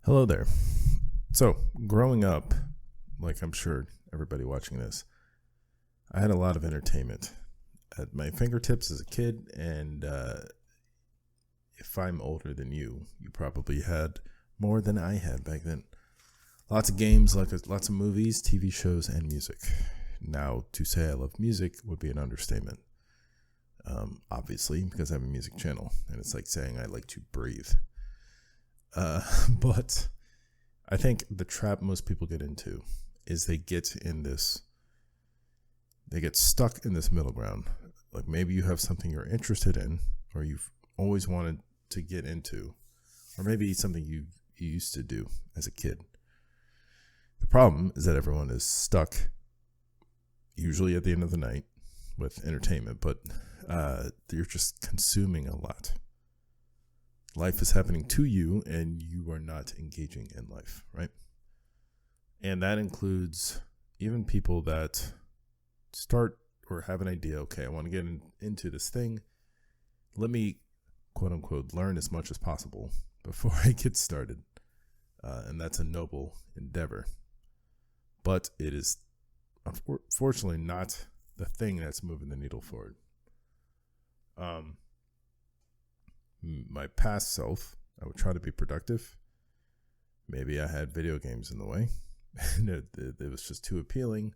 Hello there. So, growing up, like I'm sure everybody watching this, I had a lot of entertainment at my fingertips as a kid. And if I'm older than you, you probably had more than I had back then. Lots of games, lots of movies, TV shows, and music. Now, to say I love music would be an understatement. Obviously, because I have a music channel, and it's like saying I like to breathe. But I think the trap most people get into is they get stuck in this middle ground. Like maybe you have something you're interested in or you've always wanted to get into, or maybe something you used to do as a kid. The problem is that everyone is stuck, usually at the end of the night, with entertainment, but you're just consuming a lot. Life is happening to you and you are not engaging in life, right? And that includes even people that start or have an idea, okay, I want to get into this thing. Let me, quote unquote, learn as much as possible before I get started. And that's a noble endeavor. But it is, unfortunately, not the thing that's moving the needle forward. My past self, I would try to be productive. Maybe I had video games in the way, and it was just too appealing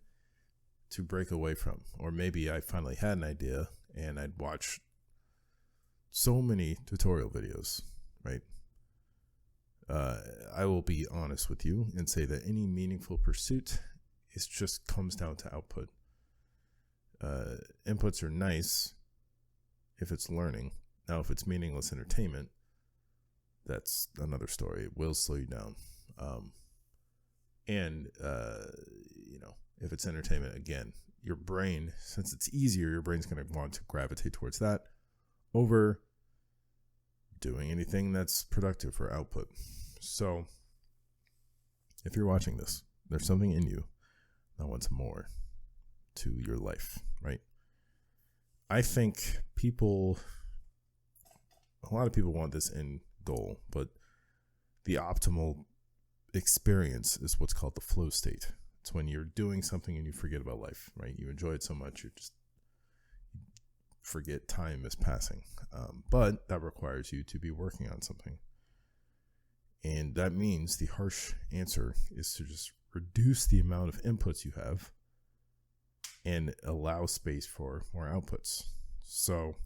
to break away from. Or maybe I finally had an idea, and I'd watch so many tutorial videos, right? I will be honest with you and say that any meaningful pursuit just comes down to output. Inputs are nice if it's learning. Now, if it's meaningless entertainment, that's another story. It will slow you down. If it's entertainment, again, your brain, since it's easier, your brain's going to want to gravitate towards that over doing anything that's productive for output. So, if you're watching this, there's something in you that wants more to your life, right? I think a lot of people want this end goal, but the optimal experience is what's called the flow state. It's when you're doing something and you forget about life, right? You enjoy it so much, you just forget time is passing. But that requires you to be working on something. And that means the harsh answer is to just reduce the amount of inputs you have and allow space for more outputs. So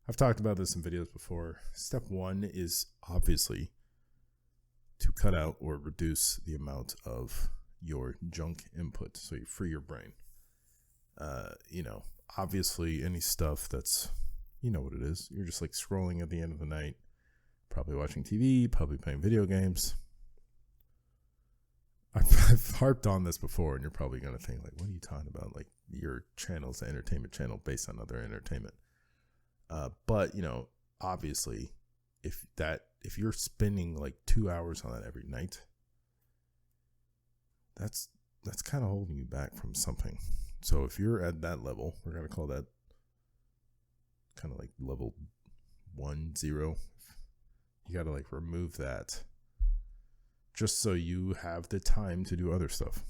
I've talked about this in videos before. Step one is obviously to cut out or reduce the amount of your junk input so you free your brain. Obviously any stuff that's, you know what it is. You're just like scrolling at the end of the night, probably watching TV, probably playing video games. I've harped on this before and you're probably going to think like, what are you talking about? Like your channel's an entertainment channel based on other entertainment. But obviously if you're spending like 2 hours on that every night, that's kind of holding you back from something. So if you're at that level, we're going to call that kind of like level 1, 0. You got to like remove that just so you have the time to do other stuff.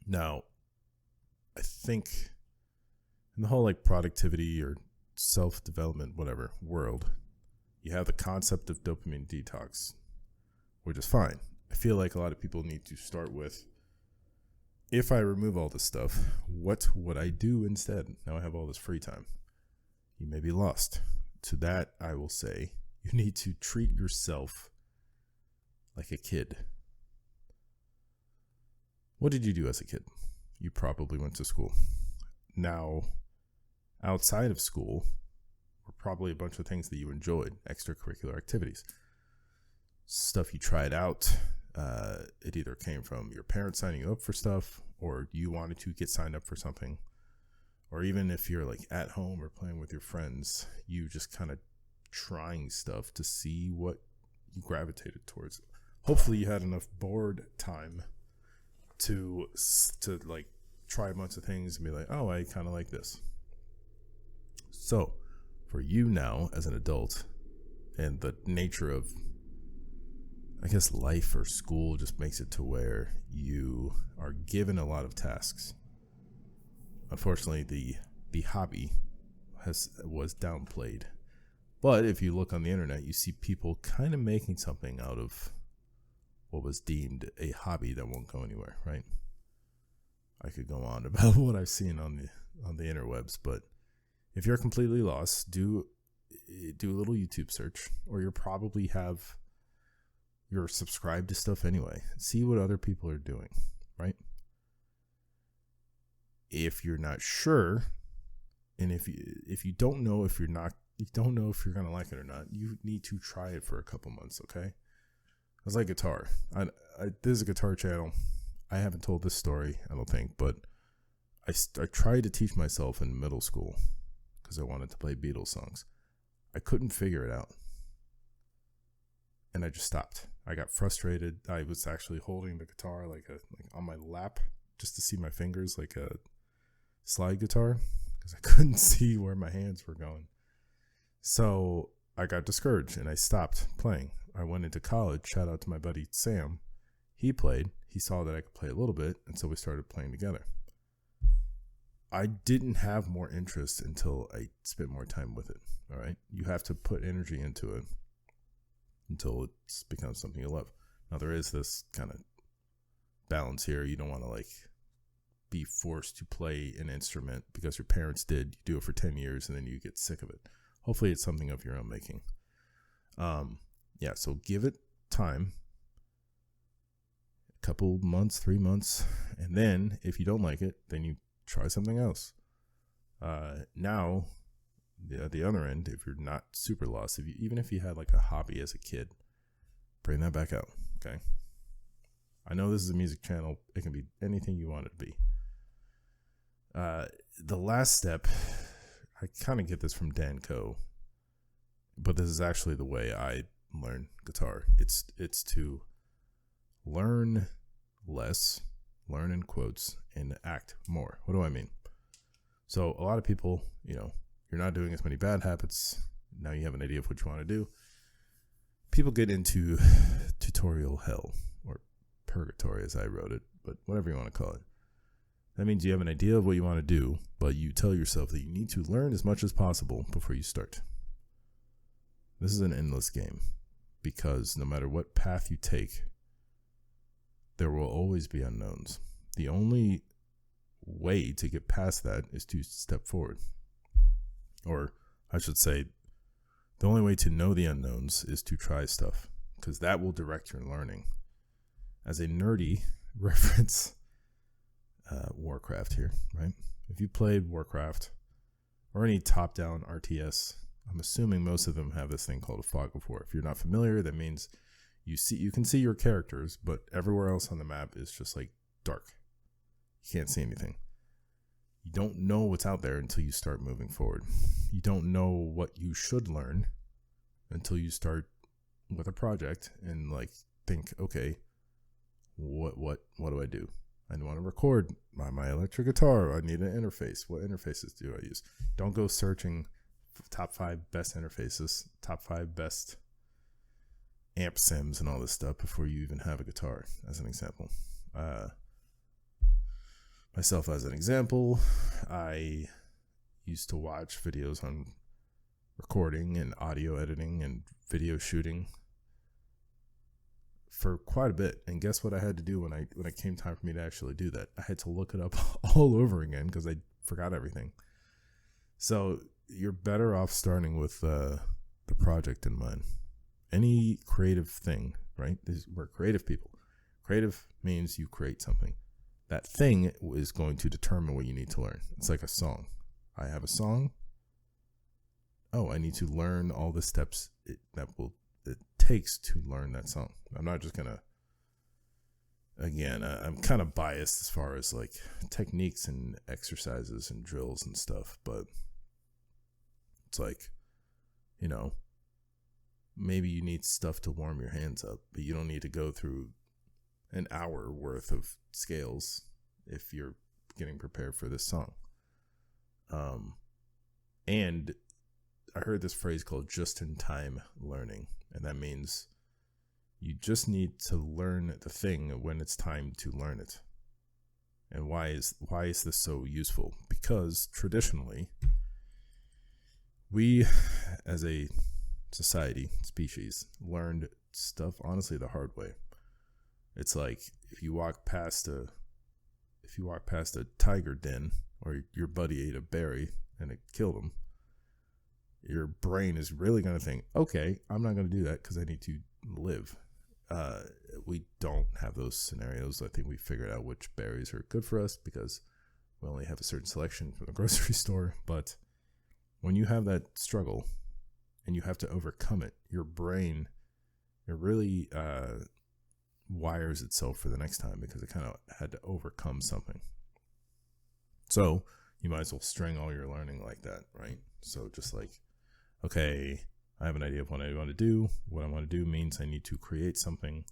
Now, I think in the whole like productivity or self-development, whatever world, you have the concept of dopamine detox, which is fine. I feel like a lot of people need to start with, if I remove all this stuff, what would I do instead? Now I have all this free time. You may be lost. To that, I will say, you need to treat yourself like a kid. What did you do as a kid? You probably went to school. Now, outside of school were probably a bunch of things that you enjoyed, extracurricular activities, stuff you tried out. It either came from your parents signing you up for stuff, or you wanted to get signed up for something, or even if you're like at home or playing with your friends, you just kind of trying stuff to see what you gravitated towards. Hopefully you had enough bored time to like try a bunch of things and be like, oh, I kind of like this. So for you now as an adult, and the nature of, I guess life or school just makes it to where you are given a lot of tasks. Unfortunately, the hobby was downplayed. But if you look on the internet, you see people kind of making something out of what was deemed a hobby that won't go anywhere, right? I could go on about what I've seen on the interwebs, but if you're completely lost, do a little YouTube search, or you're subscribed to stuff anyway. See what other people are doing, right? If you're not sure, and if you don't know if you're gonna like it or not, you need to try it for a couple months, okay? It's like guitar. This is a guitar channel. I haven't told this story, I don't think, but I tried to teach myself in middle school because I wanted to play Beatles songs. I couldn't figure it out, and I just stopped. I got frustrated. I was actually holding the guitar like on my lap just to see my fingers like a slide guitar because I couldn't see where my hands were going. So I got discouraged and I stopped playing. I went into college. Shout out to my buddy Sam. He played. He saw that I could play a little bit, and so we started playing together. I didn't have more interest until I spent more time with it. All right, you have to put energy into it until it becomes something you love. Now there is this kind of balance here. You don't want to like be forced to play an instrument because your parents did. You do it for 10 years and then you get sick of it. Hopefully it's something of your own making. Yeah, so give it time. A couple months, 3 months, and then if you don't like it, then you try something else. Now, the other end, if you're not super lost, even if you had like a hobby as a kid, bring that back out, okay? I know this is a music channel. It can be anything you want it to be. The last step, I kind of get this from Dan Coe, but this is actually the way I learn guitar. It's to learn less, learn in quotes, and act more. What do I mean? So a lot of people, you're not doing as many bad habits. Now you have an idea of what you want to do. People get into tutorial hell, or purgatory as I wrote it, but whatever you want to call it. That means you have an idea of what you want to do, but you tell yourself that you need to learn as much as possible before you start. This is an endless game because no matter what path you take, there will always be unknowns. The only way to get past that is to step forward. Or I should say, the only way to know the unknowns is to try stuff, because that will direct your learning. As a nerdy reference, Warcraft here, right? If you played Warcraft or any top-down RTS, I'm assuming most of them have this thing called a fog of war. If you're not familiar, that means you can see your characters, but everywhere else on the map is just like dark. You can't see anything. You don't know what's out there until you start moving forward. You don't know what you should learn until you start with a project and like think, okay, what do I do? I want to record my electric guitar. I need an interface. What interfaces do I use? Don't go searching for top 5 best interfaces, top 5 best amp sims and all this stuff before you even have a guitar, as an example. Myself as an example, I used to watch videos on recording and audio editing and video shooting for quite a bit. And guess what I had to do when it came time for me to actually do that? I had to look it up all over again because I forgot everything. So you're better off starting with the project in mind. Any creative thing, right? We're creative people. Creative means you create something. That thing is going to determine what you need to learn. It's like a song. I have a song. Oh, I need to learn all the steps it takes to learn that song. I'm not just going to, again, I'm kind of biased as far as like techniques and exercises and drills and stuff, but it's like, maybe you need stuff to warm your hands up, but you don't need to go through an hour worth of scales if you're getting prepared for this song. And I heard this phrase called just-in-time learning, and that means You just need to learn the thing when it's time to learn it. And why is this so useful? Because traditionally, we as a society, species, learned stuff honestly the hard way. It's like if you walk past a tiger den, or your buddy ate a berry and it killed him, your brain is really going to think, okay, I'm not going to do that because I need to live. We don't have those scenarios. I think we figured out which berries are good for us because we only have a certain selection from the grocery store. But when you have that struggle and you have to overcome it, your brain, it really wires itself for the next time because it kind of had to overcome something. So you might as well string all your learning like that, right? So just like, okay, I have an idea of what I want to do. What I want to do means I need to create something.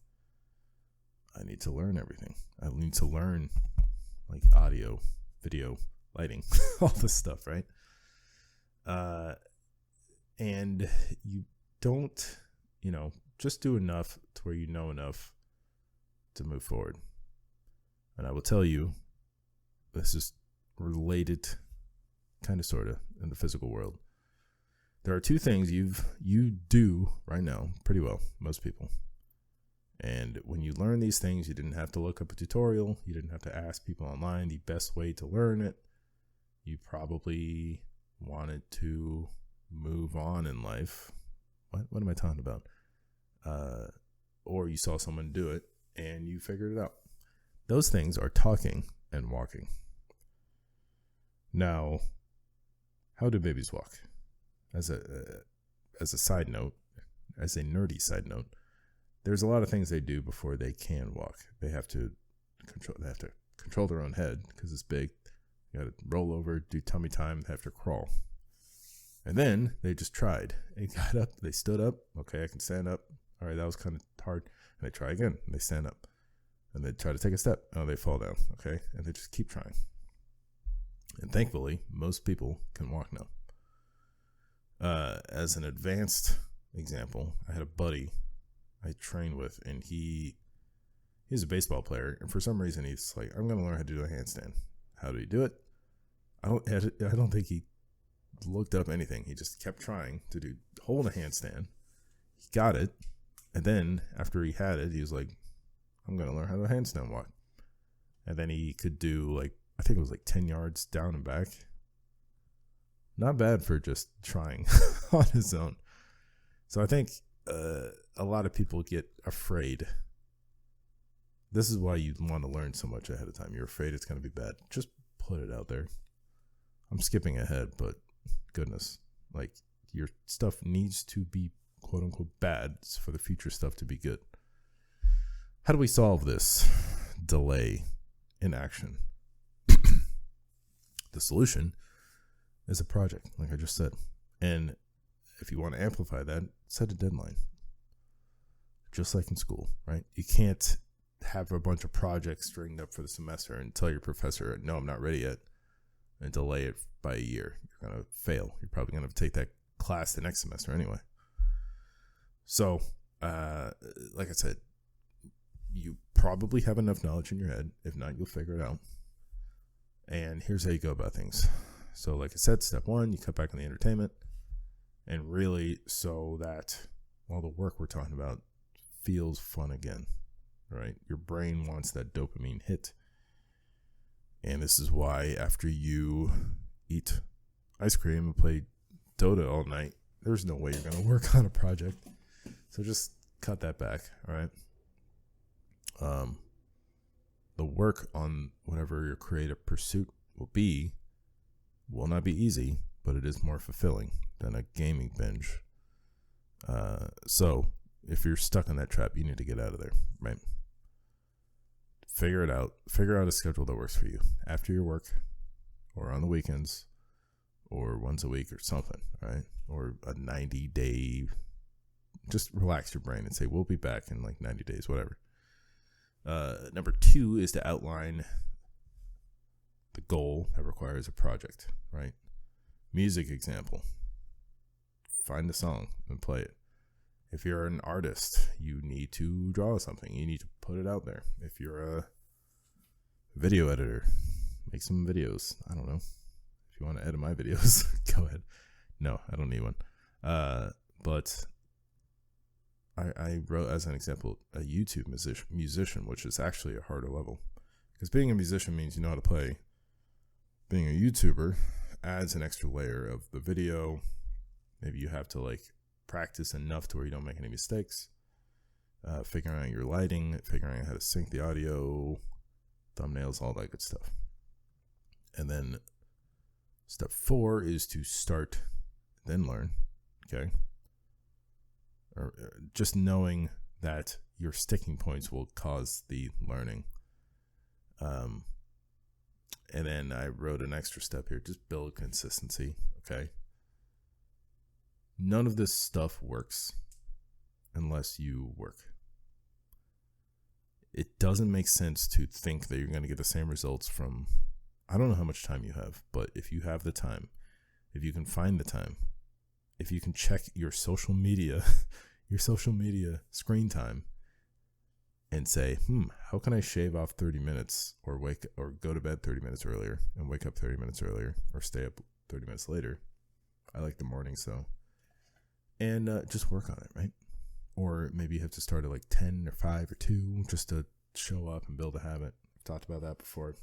I need to learn everything. I need to learn like audio, video, lighting, all this stuff, right? And you don't, just do enough to where you know enough to move forward. And I will tell you, this is related, kind of, sort of, in the physical world. There are two things you do right now pretty well, most people. And when you learn these things, you didn't have to look up a tutorial. You didn't have to ask people online the best way to learn it. You probably wanted to move on in life. What am I talking about? Or you saw someone do it and you figured it out. Those things are talking and walking. Now, how do babies walk? As a side note, as a nerdy side note, there's a lot of things they do before they can walk. They have to control their own head because it's big. You got to roll over, do tummy time, they have to crawl. And then they just tried. They got up, they stood up. Okay, I can stand up. All right, that was kind of hard. And they try again, and they stand up. And they try to take a step. Oh, they fall down. Okay, and they just keep trying. And thankfully, most people can walk now. As an advanced example, I had a buddy I trained with, and he's a baseball player, and for some reason he's like, I'm going to learn how to do a handstand. How do you do it? I don't think he looked up anything. He just kept trying to hold a handstand. He got it, and then after he had it, he was like, I'm going to learn how to handstand walk. And then he could do I think it was 10 yards down and back. Not bad for just trying on his own. So I think a lot of people get afraid. This is why you want to learn so much ahead of time. You're afraid it's going to be bad. Just put it out there. I'm skipping ahead, but goodness, your stuff needs to be quote unquote bad for the future stuff to be good. How do we solve this delay in action? The solution is a project, like I just said. And if you want to amplify that, set a deadline. Just like in school, right? You can't have a bunch of projects stringed up for the semester and tell your professor, no, I'm not ready yet, and delay it by a year. You're going to fail. You're probably going to take that class the next semester anyway. So, like I said, you probably have enough knowledge in your head. If not, you'll figure it out. And here's how you go about things. So like I said, step one, you cut back on the entertainment, and really so that all the work we're talking about feels fun again, right? Your brain wants that dopamine hit. And this is why after you eat ice cream and play Dota all night, there's no way you're going to work on a project. So just cut that back, all right? The work on whatever your creative pursuit will not be easy, but it is more fulfilling than a gaming binge. So if you're stuck in that trap, you need to get out of there, right? Figure it out. Figure out a schedule that works for you after your work or on the weekends or once a week or something, right? Or a 90-day, just relax your brain and say, we'll be back in 90 days, whatever. Number two is to outline the goal that requires a project, right? Music example. Find a song and play it. If you're an artist, you need to draw something. You need to put it out there. If you're a video editor, make some videos. I don't know. If you want to edit my videos, go ahead. No, I don't need one. But I wrote, as an example, a YouTube musician, which is actually a harder level. Because being a musician means you know how to play. Being a YouTuber adds an extra layer of the video. Maybe you have to like practice enough to where you don't make any mistakes. Figuring out your lighting, figuring out how to sync the audio, thumbnails, all that good stuff. And then step 4 is to start, then learn. Okay. Or just knowing that your sticking points will cause the learning. And then I wrote an extra step here, just build consistency. Okay. None of this stuff works unless you work. It doesn't make sense to think that you're going to get the same results from, I don't know how much time you have, but if you have the time, if you can find the time, if you can check your social media screen time and say, how can I shave off 30 minutes or go to bed 30 minutes earlier and wake up 30 minutes earlier or stay up 30 minutes later? I like the morning, so. And just work on it, right? Or maybe you have to start at like 10 or 5 or 2 just to show up and build a habit. I've talked about that before.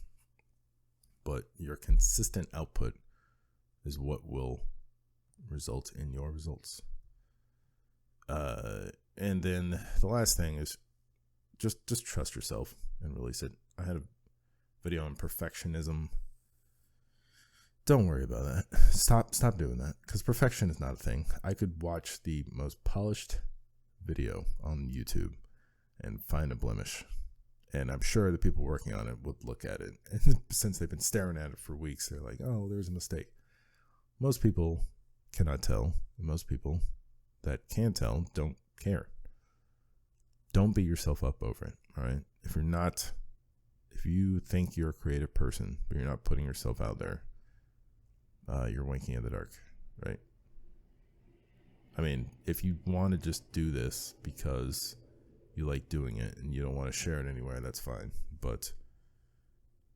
But your consistent output is what will result in your results. And then the last thing is just trust yourself and release it. I had a video on perfectionism. Don't worry about that. Stop doing that, because perfection is not a thing. I could watch the most polished video on YouTube and find a blemish. And I'm sure the people working on it would look at it. And since they've been staring at it for weeks, they're like, oh, there's a mistake. Most people cannot tell. And most people that can tell don't care. Don't beat yourself up over it, all right? If you think you're a creative person, but you're not putting yourself out there, you're winking in the dark, right? I mean, if you want to just do this because you like doing it and you don't want to share it anywhere, that's fine. But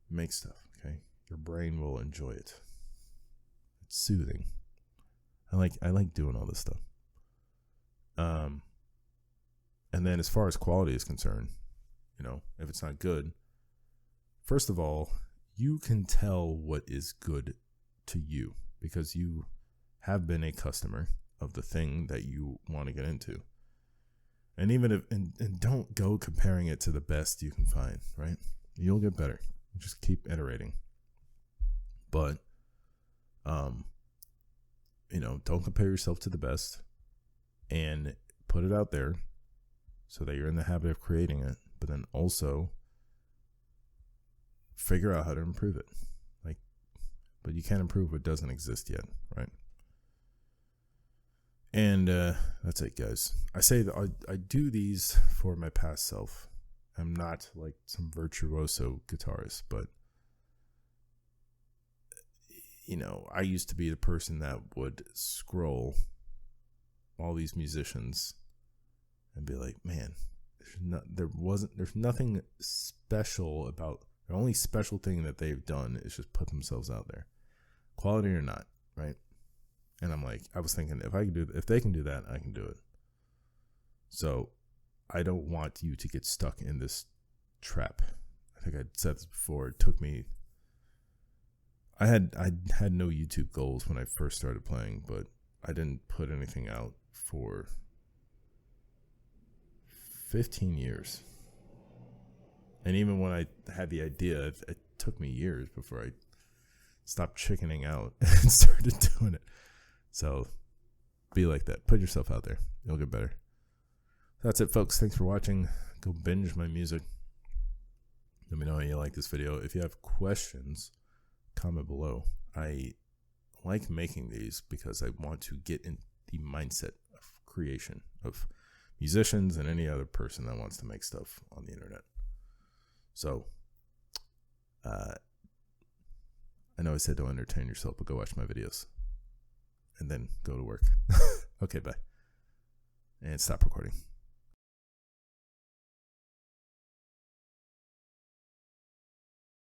make stuff, okay? Your brain will enjoy it. It's soothing. I like doing all this stuff. And then as far as quality is concerned, if it's not good, first of all, you can tell what is good to you because you have been a customer of the thing that you want to get into. And even if, and don't go comparing it to the best you can find, right? You'll get better. Just keep iterating. But, don't compare yourself to the best and put it out there so that you're in the habit of creating it, but then also figure out how to improve it. But you can't improve what doesn't exist yet, right? And that's it, guys. I say that I do these for my past self. I'm not like some virtuoso guitarist, but I used to be the person that would scroll all these musicians and be like, man, there's nothing special about. The only special thing that they've done is just put themselves out there, quality or not, right? And I was thinking, if they can do that, I can do it. So I don't want you to get stuck in this trap. I think I said this before. It took me. I had no YouTube goals when I first started playing, but I didn't put anything out for 15 years. And even when I had the idea, it took me years before I stopped chickening out and started doing it. So be like that. Put yourself out there. You'll get better. That's it, folks. Thanks for watching. Go binge my music. Let me know how you like this video. If you have questions, comment below. I like making these because I want to get in the mindset of creation of musicians and any other person that wants to make stuff on the internet. So, I know I said don't entertain yourself, but go watch my videos and then go to work. Okay, bye. and stop recording.